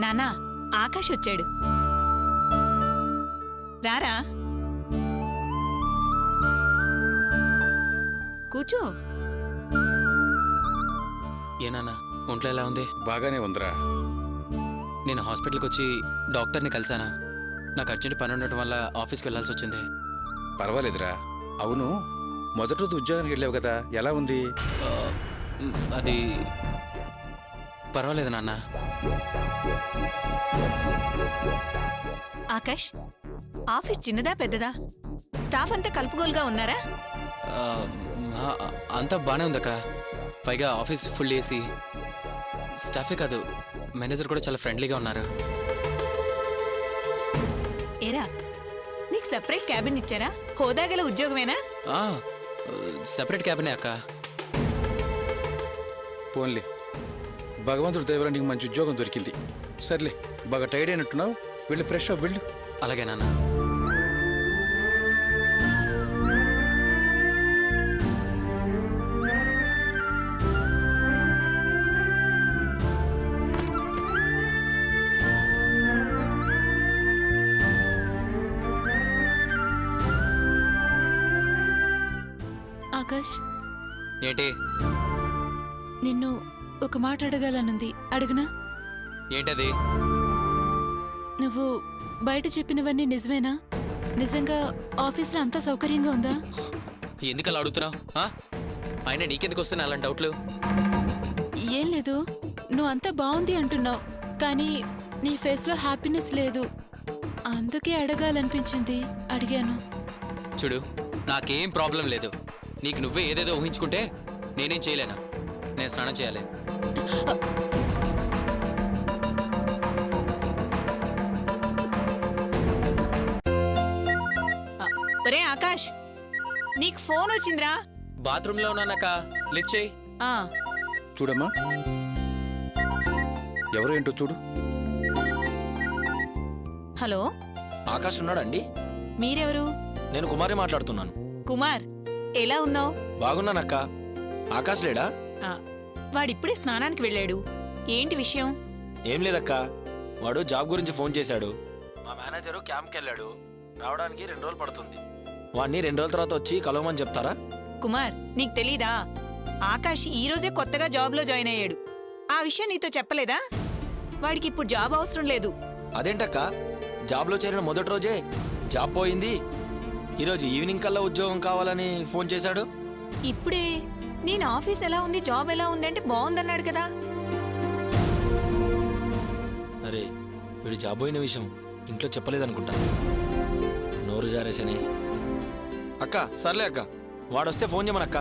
నానా ఆకాష్ వచ్చాడు. రారా కూర్చో. ఏనాన్నా ఒంట్లో ఎలా ఉంది? బాగానే ఉందిరా. నేను హాస్పిటల్కి వచ్చి డాక్టర్ని కలిసానా. నాకు అర్జెంట్ పని ఉండటం వల్ల ఆఫీస్కి వెళ్ళాల్సి వచ్చింది. పర్వాలేదురా. అవును, మొదటి రోజు ఉద్యోగానికి వెళ్ళావు కదా, ఎలా ఉంది? అది పర్వాలేదు నాన్న. ఆకాష్, ఆఫీస్ చిన్నదా పెద్దదా? స్టాఫ్ అంతా కలుపుగోలుగా ఉన్నారా? అంతా బాగానే ఉందక్క. పైగా ఆఫీస్ ఫుల్ ఏసీ. స్టాఫే కాదు, మేనేజర్ కూడా చాలా ఫ్రెండ్లీగా ఉన్నారు. ఏరా, నీకు సెపరేట్ క్యాబిన్ ఇచ్చారా? హోదాగల ఉద్యోగమేనా? సెపరేట్ క్యాబినే అక్క. పోన్లే, భగవంతుడు దయవల్ల నీకు మంచి ఉద్యోగం దొరికింది. సర్లే, బాగా టైర్డ్ అయినట్టున్నావు, వెళ్ళి ఫ్రెష్ అప్ వెళ్ళు. అలాగే నాన్న. ఆకాష్, ఏంటి? నిన్ను ఒక మాట అడగాలనుంది, అడుగునా? ఏంటది? నువ్వు బయట చెప్పినవన్నీ నిజమేనా? నిజంగా ఆఫీస్లో అంతా సౌకర్యంగా ఉందా? ఎందుకు అలా అడుగుతున్నావు? అయినా నీకెందుకు వస్తున్నాయి అలాంటి డౌట్లు? ఏం లేదు, నువ్వు అంతా బాగుంది అంటున్నావు, కానీ నీ ఫేస్లో హ్యాపీనెస్ లేదు. అందుకే అడగాలనిపించింది, అడిగాను. చూడు, నాకేం ప్రాబ్లం లేదు. నీకు నువ్వే ఏదేదో ఊహించుకుంటే నేనేం చేయలేనా? నేను స్నానం చేయాలి. ఒరే ఆకాష్, నీకు ఫోన్ వచ్చిందిరా. బాత్రూంలో ఉన్నానక్క, లిఫ్ట్ చేయి. చూడమ్మా, ఎవరు ఏంటో చూడు. హలో, ఆకాష్ ఉన్నాడండి? మీరెవరు? నేను కుమారి మాట్లాడుతున్నాను. కుమార్, ఎలా ఉన్నావు? బాగున్నానక్క. ఆకాష్ లేడా? వాడిప్పుడే స్నానానికి వెళ్ళాడు. ఏంటి విషయం? ఏం లేదక్క, వాడు జాబ్ గురించి ఫోన్ చేశాడు. మా మేనేజరు క్యాంప్కి వెళ్ళాడు, రావడానికి 2 రోజులు పడుతుంది. వాడిని 2 రోజుల తర్వాత వచ్చి కలవమని చెప్తారా? కుమార్, నీకు తెలీదా? ఆకాష్ ఈ రోజే కొత్తగా జాబ్లో జాయిన్ అయ్యాడు. ఆ విషయం నీతో చెప్పలేదా? వాడికి ఇప్పుడు జాబ్ అవసరం లేదు. అదేంటక్క, జాబ్లో చేరిన మొదటి రోజే జాబ్ పోయింది. ఈరోజు ఈవినింగ్ కల్లా ఉద్యోగం కావాలని ఫోన్ చేశాడు. ఇప్పుడే నేను ఆఫీస్ ఎలా ఉంది, జాబ్ ఎలా ఉంది అంటే బాగుందన్నాడు కదా. అరే, వీడు జాబ్ పోయిన విషయం ఇంట్లో చెప్పలేదనుకుంటా. నోరు జారేసనే. అక్క సర్లే అక్క, వాడొస్తే ఫోన్ చేయమనక్క.